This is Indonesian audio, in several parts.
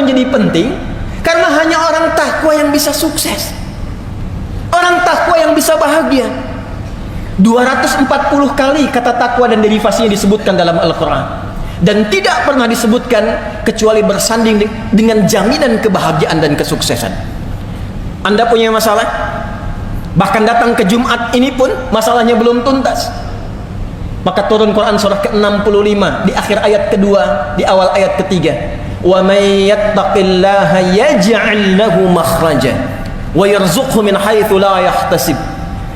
menjadi penting? Karena hanya orang takwa yang bisa sukses, orang takwa yang bisa bahagia. 240 kali kata takwa dan derivasinya disebutkan dalam Al-Quran, dan tidak pernah disebutkan kecuali bersanding dengan jaminan kebahagiaan dan kesuksesan. Anda punya masalah, bahkan datang ke Jumat ini pun masalahnya belum tuntas, maka turun Quran surah ke-65 di akhir ayat kedua, di awal ayat ketiga, wa may yattaqillaha yaj'al lahu makhraja wa yarzuqhu min haitsu la yahtasib.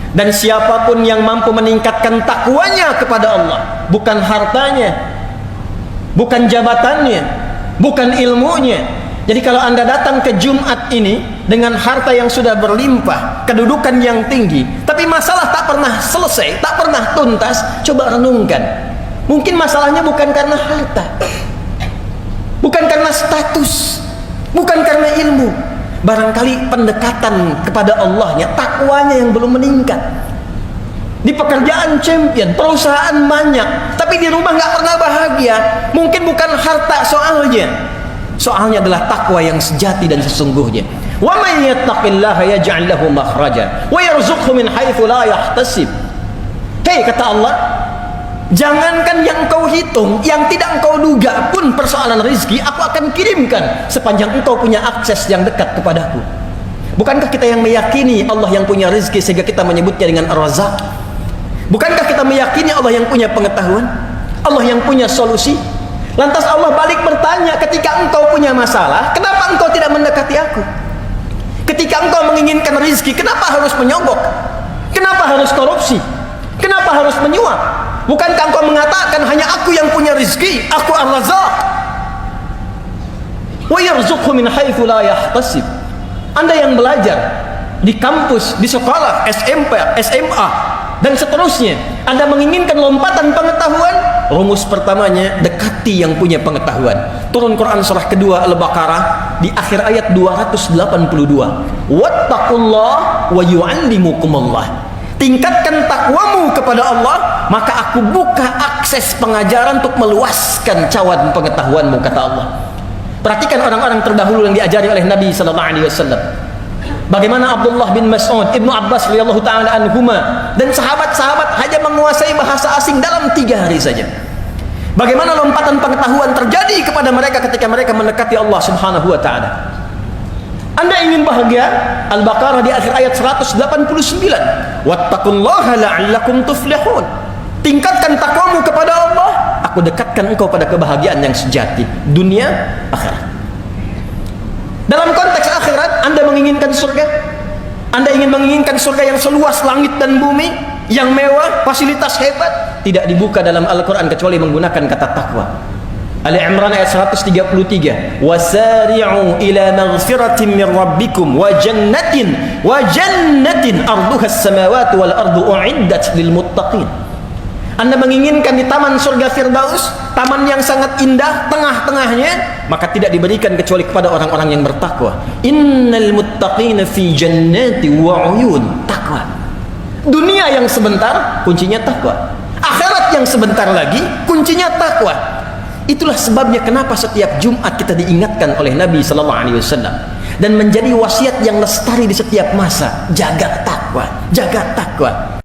Dan siapapun yang mampu meningkatkan takwanya kepada Allah, bukan hartanya, bukan jabatannya, bukan ilmunya. Jadi kalau Anda datang ke Jumat ini dengan harta yang sudah berlimpah, kedudukan yang tinggi, tapi masalah tak pernah selesai, tak pernah tuntas, coba renungkan. Mungkin masalahnya bukan karena harta, bukan karena status, bukan karena ilmu. Barangkali pendekatan kepada Allahnya, takwanya yang belum meningkat. Di pekerjaan champion, perusahaan banyak, tapi di rumah nggak pernah bahagia. Mungkin bukan harta soalnya, soalnya adalah takwa yang sejati dan sesungguhnya. Wa may yattaqillaha yaj'al lahu makhraja wa yarzuqhu min haitsu la yahtasib. Hei, kata Allah, jangankan yang kau hitung, yang tidak engkau duga pun persoalan rezeki aku akan kirimkan sepanjang engkau punya akses yang dekat kepadaku. Bukankah kita yang meyakini Allah yang punya rezeki sehingga kita menyebutnya dengan Ar-Razzaq? Bukankah kita meyakini Allah yang punya pengetahuan, Allah yang punya solusi? Lantas Allah balik bertanya, ketika engkau punya masalah, kenapa engkau tidak mendekati aku? Ketika engkau menginginkan rezeki, kenapa harus menyogok? Kenapa harus korupsi? Kenapa harus menyuap? Bukankah engkau mengatakan hanya aku yang punya rezeki, aku Ar-Razzaq? Wa yarzuqhu min haitsu la yahtasib. Anda yang belajar di kampus, di sekolah, SMP, SMA, dan seterusnya, Anda menginginkan lompatan pengetahuan, rumus pertamanya, dekati yang punya pengetahuan. Turun Quran surah kedua Al-Baqarah di akhir ayat 282. Wattaqullah wa yu'allimukumullah. Tingkatkan takwamu kepada Allah, maka aku buka akses pengajaran untuk meluaskan cawan pengetahuanmu, kata Allah. Perhatikan orang-orang terdahulu yang diajari oleh Nabi sallallahu alaihi wasallam. Bagaimana Abdullah bin Mas'ud, Ibnu Abbas radhiyallahu taala anhuma, dan sahabat-sahabat hanya menguasai bahasa asing dalam 3 hari saja. Bagaimana lompatan pengetahuan terjadi kepada mereka ketika mereka mendekati Allah Subhanahu wa taala. Anda ingin bahagia? Al-Baqarah di akhir ayat 189. Wattaqullaha la'allakum tuflihun. Tingkatkan takwamu kepada Allah, aku dekatkan engkau pada kebahagiaan yang sejati, dunia, akhirat. Dalam konteks akhirat, Anda menginginkan surga? Anda ingin menginginkan surga yang seluas langit dan bumi, yang mewah, fasilitas hebat? Tidak dibuka dalam Al-Quran kecuali menggunakan kata takwa. Ali Imran ayat 133. Wasari'u ila maghfiratin min rabbikum wa jannatin arduha as-samawati wal ardu u'iddat lil muttaqin. Anda menginginkan di taman surga Firdaus, taman yang sangat indah, tengah-tengahnya, maka tidak diberikan kecuali kepada orang-orang yang bertakwa. Innal muttaqina fi jannati wa uyun. Takwa. Dunia yang sebentar, kuncinya takwa. Akhirat yang sebentar lagi, kuncinya takwa. Itulah sebabnya kenapa setiap Jumat kita diingatkan oleh Nabi sallallahu alaihi wasallam, dan menjadi wasiat yang lestari di setiap masa. Jaga takwa, jaga takwa.